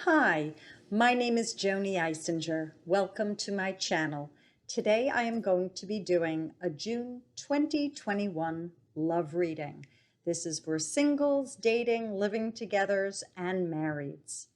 Hi, my name is Joanie Eisinger. Welcome to my channel. Today I am going to be doing a June 2021 love reading. This is for singles, dating, living togethers, and marrieds.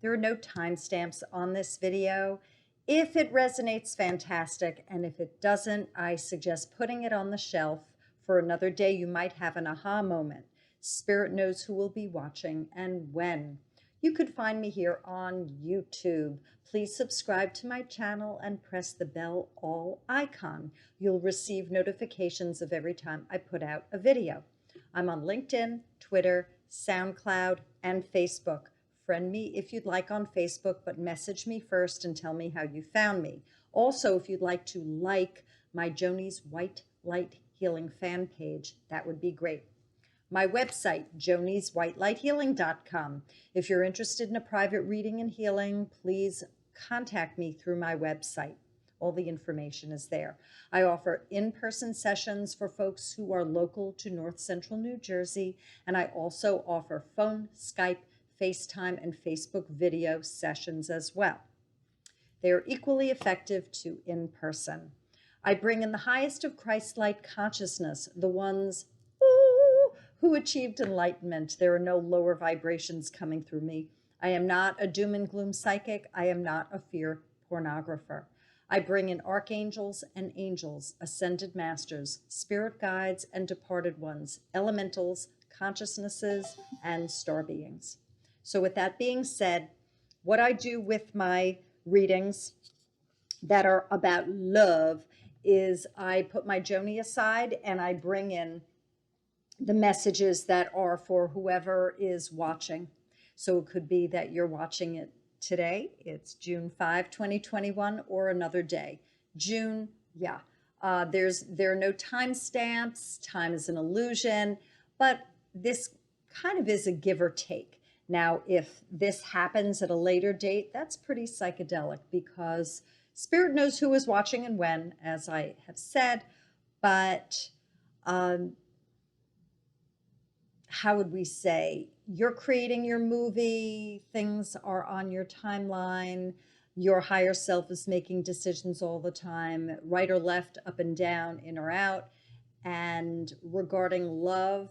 There are no timestamps on this video. If it resonates, fantastic, and if it doesn't, I suggest putting it on the shelf for another day. You might have an aha moment. Spirit knows who will be watching and when. You could find me here on YouTube. Please subscribe to my channel and press the bell all icon. You'll receive notifications of every time I put out a video. I'm on LinkedIn, Twitter, SoundCloud, and Facebook. Friend me if you'd like on Facebook, but message me first and tell me how you found me. Also, if you'd like to like my Joanie's White Light Healing fan page, that would be great. My website, joanieswhitelighealing.com. If you're interested in a private reading and healing, please contact me through my website. All the information is there. I offer in-person sessions for folks who are local to North Central New Jersey, and I also offer phone, Skype, FaceTime, and Facebook video sessions as well. They are equally effective to in-person. I bring in the highest of Christ-like consciousness, the ones who achieved enlightenment. There are no lower vibrations coming through me. I am not a doom and gloom psychic. I am not a fear pornographer. I bring in archangels and angels, ascended masters, spirit guides and departed ones, elementals, consciousnesses, and star beings. So with that being said, what I do with my readings that are about love is I put my Joanie aside and I bring in the messages that are for whoever is watching. So it could be that you're watching it today. It's June 5, 2021, or another day. June, yeah. There are no timestamps. Time is an illusion, but this kind of is a give or take. Now, if this happens at a later date, that's pretty psychedelic because Spirit knows who is watching and when, as I have said, but how would we say, you're creating your movie, things are on your timeline, your higher self is making decisions all the time, right or left, up and down, in or out. And regarding love,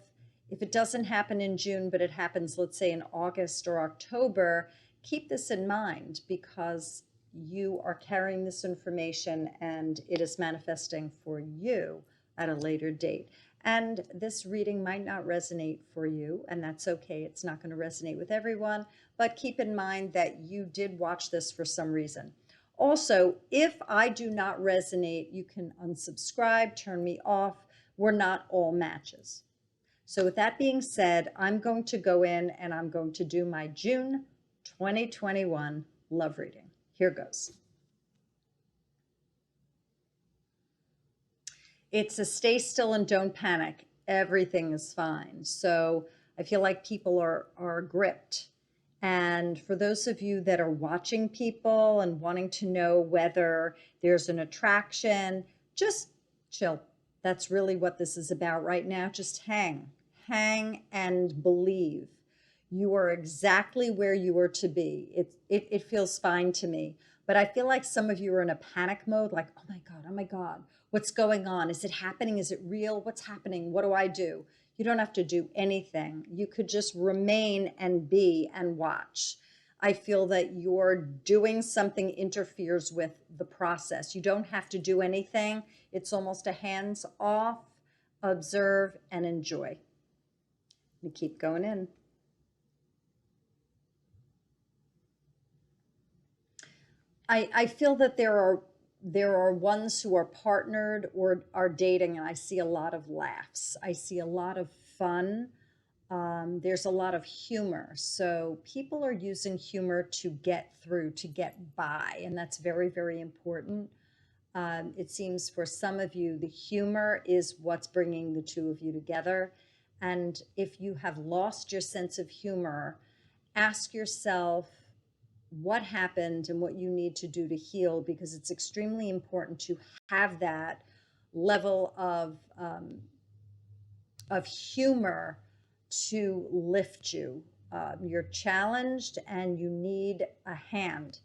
if it doesn't happen in June, but it happens, let's say in August or October, keep this in mind because you are carrying this information and it is manifesting for you at a later date. And this reading might not resonate for you, and that's okay. It's not going to resonate with everyone, but keep in mind that you did watch this for some reason. Also, if I do not resonate, you can unsubscribe, turn me off. We're not all matches. So with that being said, I'm going to go in and I'm going to do my June 2021 love reading. Here goes. It's a stay still and don't panic. Everything is fine. So I feel like people are gripped. And for those of you that are watching people and wanting to know whether there's an attraction, just chill. That's really what this is about right now. Just hang and believe. You are exactly where you are to be. It feels fine to me. But I feel like some of you are in a panic mode, like, oh my God, what's going on? Is it happening? Is it real? What's happening? What do I do? You don't have to do anything. You could just remain and be and watch. I feel that you're doing something interferes with the process. You don't have to do anything. It's almost a hands off, observe and enjoy. We keep going in. I feel that there are ones who are partnered or are dating, and I see a lot of laughs. I see a lot of fun. There's a lot of humor. So people are using humor to get through, to get by, and that's very, very important. It seems for some of you, the humor is what's bringing the two of you together. And if you have lost your sense of humor, ask yourself, what happened and what you need to do to heal, because it's extremely important to have that level of humor to lift you. You're challenged and you need a hand.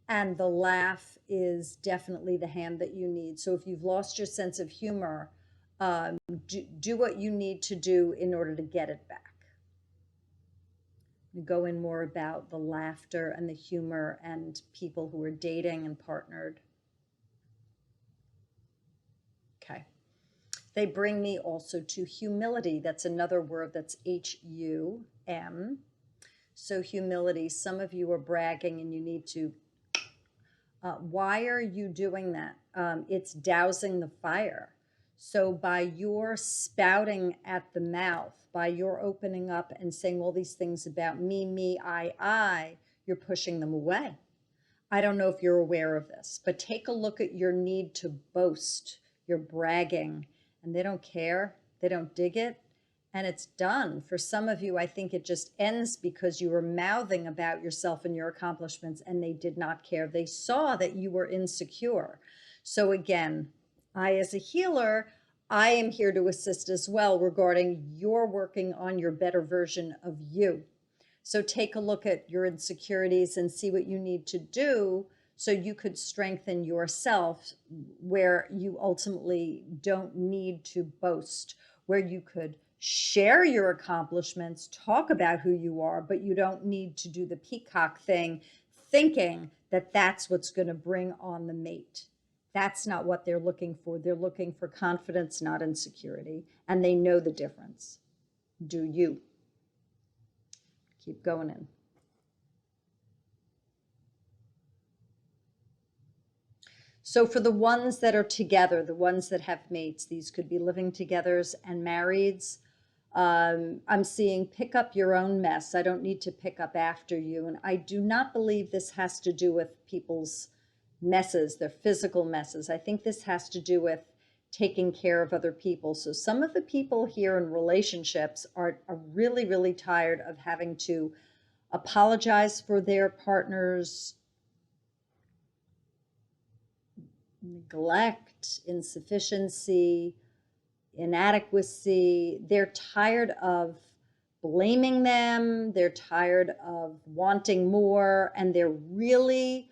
And the laugh is definitely the hand that you need. So if you've lost your sense of humor, do what you need to do in order to get it back. We go in more about the laughter and the humor and people who are dating and partnered. Okay. They bring me also to humility. That's another word, that's H-U-M. So humility, some of you are bragging and you need to, why are you doing that? It's dousing the fire. So by your spouting at the mouth, by your opening up and saying all these things about me, I, you're pushing them away. I don't know if you're aware of this, but take a look at your need to boast. You're bragging, and they don't care. They don't dig it, and it's done. For some of you, I think it just ends because you were mouthing about yourself and your accomplishments, and they did not care. They saw that you were insecure. So again, I, as a healer, I am here to assist as well regarding your working on your better version of you. So take a look at your insecurities and see what you need to do so you could strengthen yourself, where you ultimately don't need to boast, where you could share your accomplishments, talk about who you are, but you don't need to do the peacock thing, thinking that that's what's going to bring on the mate. That's not what they're looking for. They're looking for confidence, not insecurity, and they know the difference. Do you? Keep going in. So for the ones that are together, the ones that have mates, these could be living togethers and marrieds. I'm seeing pick up your own mess. I don't need to pick up after you. And I do not believe this has to do with people's messes, their physical messes. I think this has to do with taking care of other people. So some of the people here in relationships are really, really tired of having to apologize for their partner's neglect, insufficiency, inadequacy. They're tired of blaming them. They're tired of wanting more, and they're really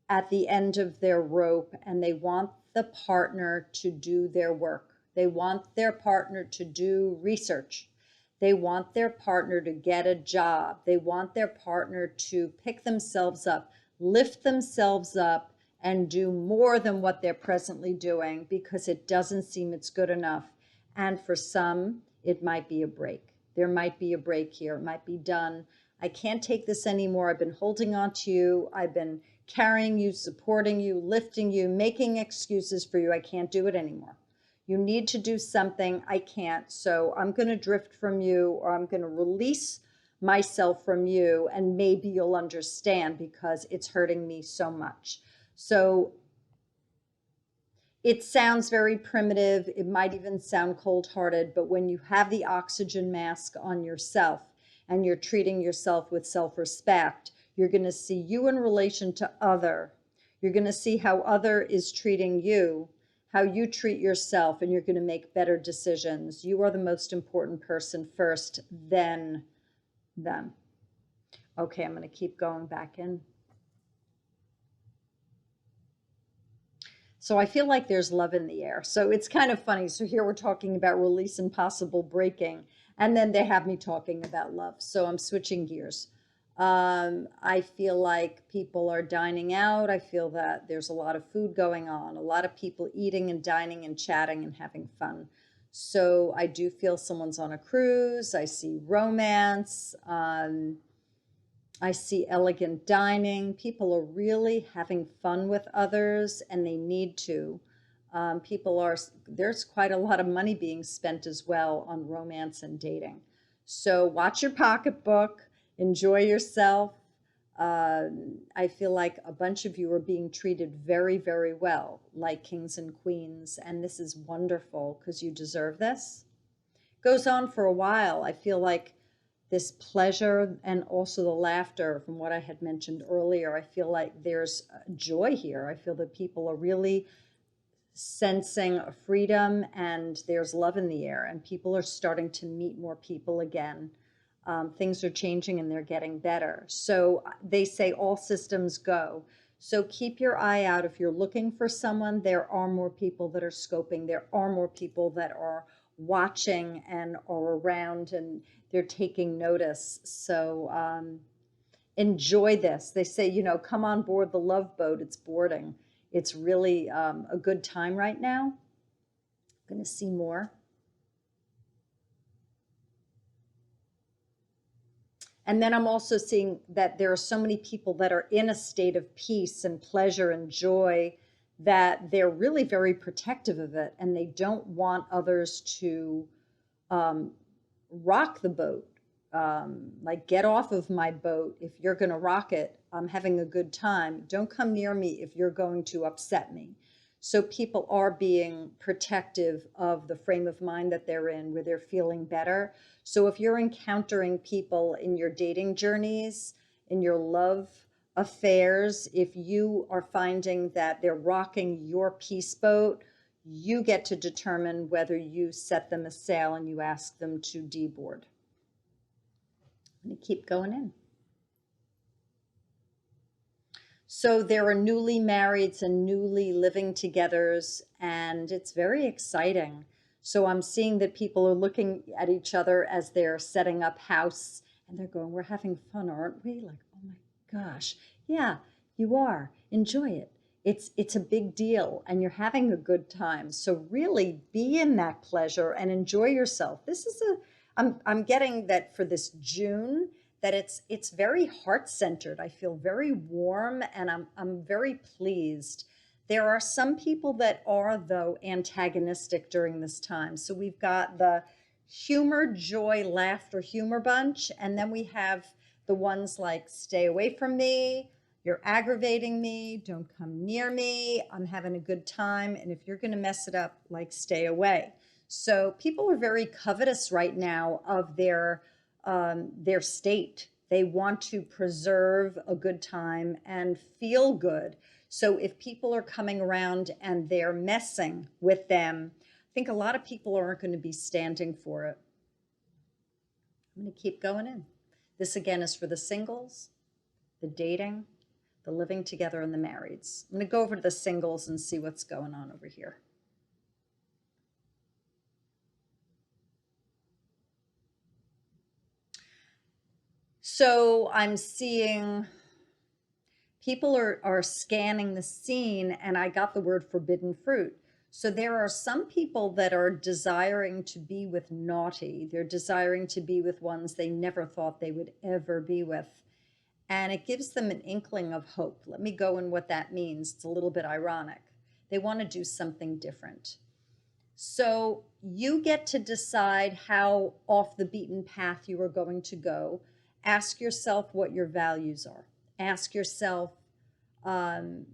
at the end of their rope, and they want the partner to do their work. They want their partner to do research. They want their partner to get a job. They want their partner to pick themselves up, lift themselves up, and do more than what they're presently doing, because it doesn't seem it's good enough. And for some, it might be a break. There might be a break here. It might be done. I can't take this anymore. I've been holding on to you. I've been carrying you, supporting you, lifting you, making excuses for you. I can't do it anymore. You need to do something. I can't. So I'm going to drift from you, or I'm going to release myself from you, and maybe you'll understand, because it's hurting me so much. So it sounds very primitive. It might even sound cold-hearted, but when you have the oxygen mask on yourself and you're treating yourself with self-respect, you're going to see you in relation to other. You're going to see how other is treating you, how you treat yourself, and you're going to make better decisions. You are the most important person first, then them. Okay, I'm going to keep going back in. So I feel like there's love in the air. So it's kind of funny. So here we're talking about release and possible breaking, and then they have me talking about love. So I'm switching gears. I feel like people are dining out. I feel that there's a lot of food going on, a lot of people eating and dining and chatting and having fun. So I do feel someone's on a cruise. I see romance. I see elegant dining. People are really having fun with others, and they need to. There's quite a lot of money being spent as well on romance and dating. So watch your pocketbook, enjoy yourself. I feel like a bunch of you are being treated very, very well, like kings and queens, and this is wonderful because you deserve this. Goes on for a while. I feel like this pleasure and also the laughter from what I had mentioned earlier. I feel like there's joy here. I feel that people are really sensing freedom, and there's love in the air, and people are starting to meet more people again. Things are changing and they're getting better. So they say all systems go. So keep your eye out. If you're looking for someone, there are more people that are scoping. There are more people that are watching and are around, and they're taking notice. So enjoy this. They say, you know, come on board the love boat. It's boarding. It's really a good time right now. I'm going to see more. And then I'm also seeing that there are so many people that are in a state of peace and pleasure and joy that they're really very protective of it, and they don't want others to rock the boat. Like, get off of my boat if you're going to rock it. I'm having a good time. Don't come near me if you're going to upset me. So people are being protective of the frame of mind that they're in, where they're feeling better. So if you're encountering people in your dating journeys, in your love affairs, if you are finding that they're rocking your peace boat, you get to determine whether you set them a sail and you ask them to deboard. I'm going to keep going in. So there are newly marrieds and newly living togethers, and it's very exciting. So I'm seeing that people are looking at each other as they're setting up house, and they're going, we're having fun, aren't we? Like, oh my gosh. Yeah, you are. Enjoy it. It's a big deal, and you're having a good time. So really be in that pleasure and enjoy yourself. This is I'm getting that for this June, that it's very heart-centered. I feel very warm, and I'm very pleased. There are some people that are, though, antagonistic during this time. So we've got the humor, joy, laughter, humor bunch, and then we have the ones like, stay away from me, you're aggravating me, don't come near me, I'm having a good time, and if you're going to mess it up, like, stay away. So people are very covetous right now of their state. They want to preserve a good time and feel good. So if people are coming around and they're messing with them, I think a lot of people aren't going to be standing for it. I'm going to keep going in. This again is for the singles, the dating, the living together, and the marrieds. I'm going to go over to the singles and see what's going on over here. So I'm seeing people are scanning the scene, and I got the word forbidden fruit. So there are some people that are desiring to be with naughty. They're desiring to be with ones they never thought they would ever be with. And it gives them an inkling of hope. Let me go in what that means. It's a little bit ironic. They want to do something different. So you get to decide how off the beaten path you are going to go. Ask yourself what your values are. Ask yourself, am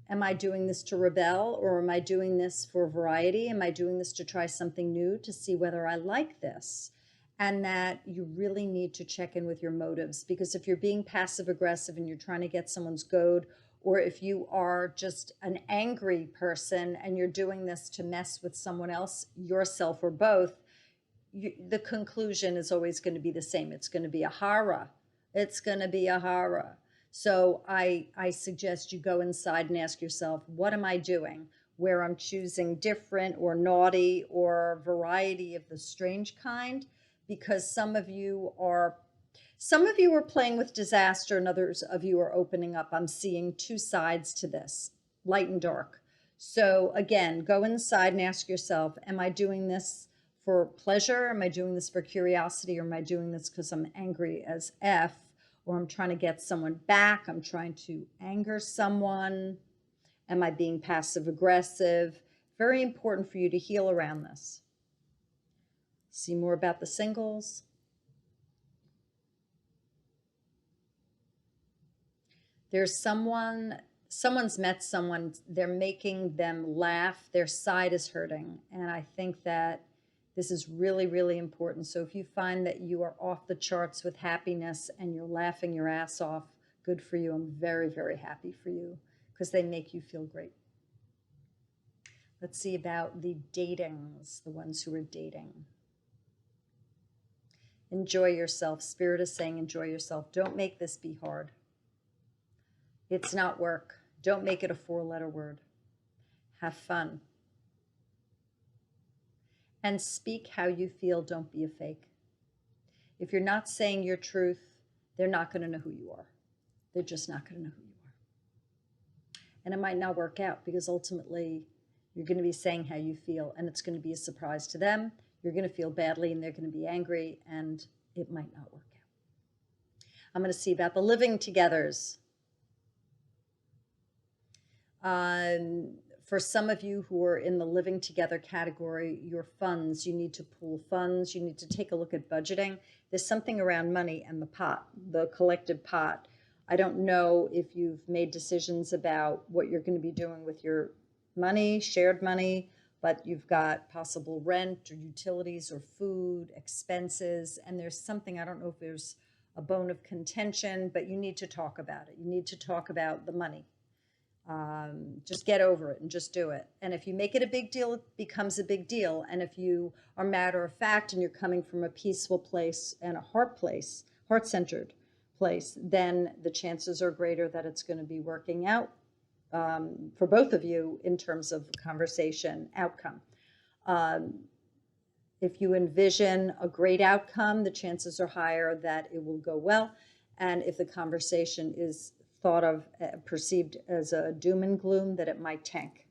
I doing this to rebel, or am I doing this for variety? Am I doing this to try something new, to see whether I like this? And that you really need to check in with your motives, because if you're being passive aggressive and you're trying to get someone's goad, or if you are just an angry person and you're doing this to mess with someone else, yourself, or both, the conclusion is always going to be the same. It's going to be a horror. It's going to be a horror. So I suggest you go inside and ask yourself, what am I doing? Where I'm choosing different or naughty or variety of the strange kind, because some of you are playing with disaster and others of you are opening up. I'm seeing two sides to this, light and dark. So again, go inside and ask yourself, am I doing this for pleasure? Am I doing this for curiosity? Or am I doing this because I'm angry as F? Or I'm trying to get someone back? I'm trying to anger someone? Am I being passive aggressive? Very important for you to heal around this. See more about the singles. There's someone's met someone, they're making them laugh, their side is hurting. And I think that this is really, really important. So if you find that you are off the charts with happiness and you're laughing your ass off, good for you. I'm very, very happy for you, because they make you feel great. Let's see about the datings, the ones who are dating. Enjoy yourself. Spirit is saying enjoy yourself. Don't make this be hard. It's not work. Don't make it a 4-letter word. Have fun. And speak how you feel. Don't be a fake. If you're not saying your truth, they're not going to know who you are. They're just not going to know who you are. And it might not work out because ultimately you're going to be saying how you feel and it's going to be a surprise to them. You're going to feel badly and they're going to be angry and it might not work out. I'm going to see about the living togethers. For some of you who are in the living together category, your funds, you need to pool funds. You need to take a look at budgeting. There's something around money and the pot, the collective pot. I don't know if you've made decisions about what you're going to be doing with your money, shared money, but you've got possible rent or utilities or food, expenses, and there's something, I don't know if there's a bone of contention, but you need to talk about it. You need to talk about the money. Just get over it and just do it. And if you make it a big deal, it becomes a big deal. And if you are matter of fact and you're coming from a peaceful place and a heart-centered place, then the chances are greater that it's going to be working out for both of you in terms of conversation outcome. If you envision a great outcome, the chances are higher that it will go well. And if the conversation is thought of, perceived as a doom and gloom, that it might tank.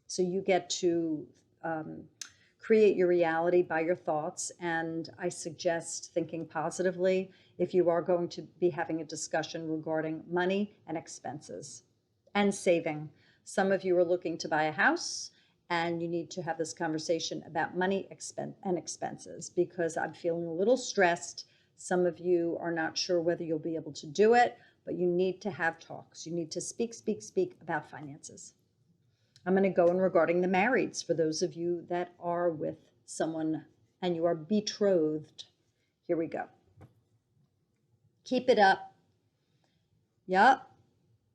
So you get to create your reality by your thoughts. And I suggest thinking positively if you are going to be having a discussion regarding money and expenses and saving. Some of you are looking to buy a house and you need to have this conversation about money and expenses because I'm feeling a little stressed. Some of you are not sure whether you'll be able to do it, but you need to have talks. You need to speak about finances. I'm going to go in regarding the marrieds for those of you that are with someone and you are betrothed. Here we go. Keep it up. Yep,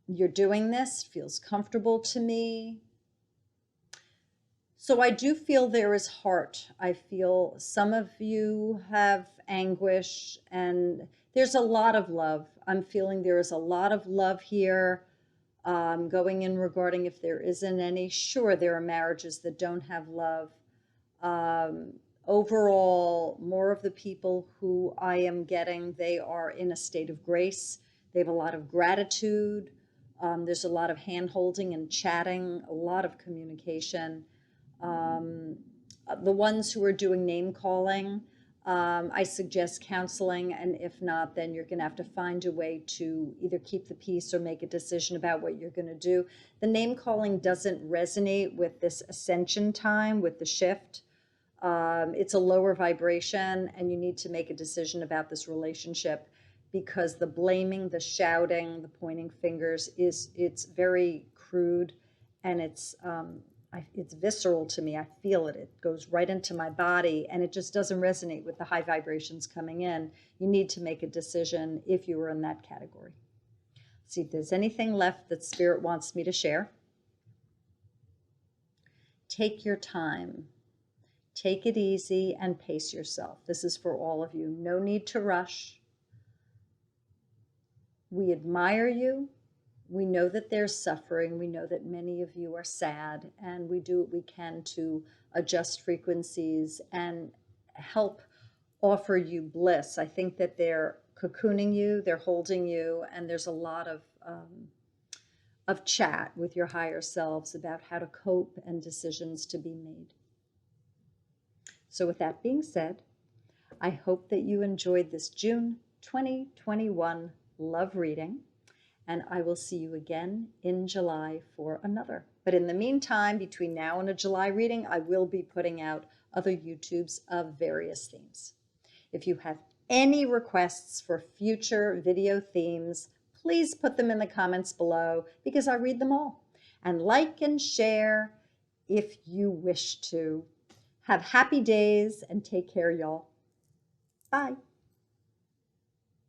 you're doing this. Feels comfortable to me. So I do feel there is heart. I feel some of you have anguish and there's a lot of love. I'm feeling there is a lot of love here. Going in regarding if there isn't any, sure, there are marriages that don't have love. Overall, more of the people who I am getting, they are in a state of grace. They have a lot of gratitude. There's a lot of hand-holding and chatting, a lot of communication. The ones who are doing name calling, I suggest counseling, and if not, then you're going to have to find a way to either keep the peace or make a decision about what you're going to do. The name calling doesn't resonate with this ascension time, with the shift. It's a lower vibration, and you need to make a decision about this relationship because the blaming, the shouting, the pointing fingers it's very crude, and it's visceral to me. I feel it. It goes right into my body, and it just doesn't resonate with the high vibrations coming in. You need to make a decision if you were in that category. See if there's anything left that Spirit wants me to share. Take your time. Take it easy and pace yourself. This is for all of you. No need to rush. We admire you. We know that there's suffering. We know that many of you are sad, and we do what we can to adjust frequencies and help offer you bliss. I think that they're cocooning you, they're holding you, and there's a lot of chat with your higher selves about how to cope and decisions to be made. So with that being said, I hope that you enjoyed this June 2021 love reading. And I will see you again in July for another. But in the meantime, between now and a July reading, I will be putting out other YouTubes of various themes. If you have any requests for future video themes, please put them in the comments below because I read them all. And like and share if you wish to. Have happy days and take care, y'all. Bye.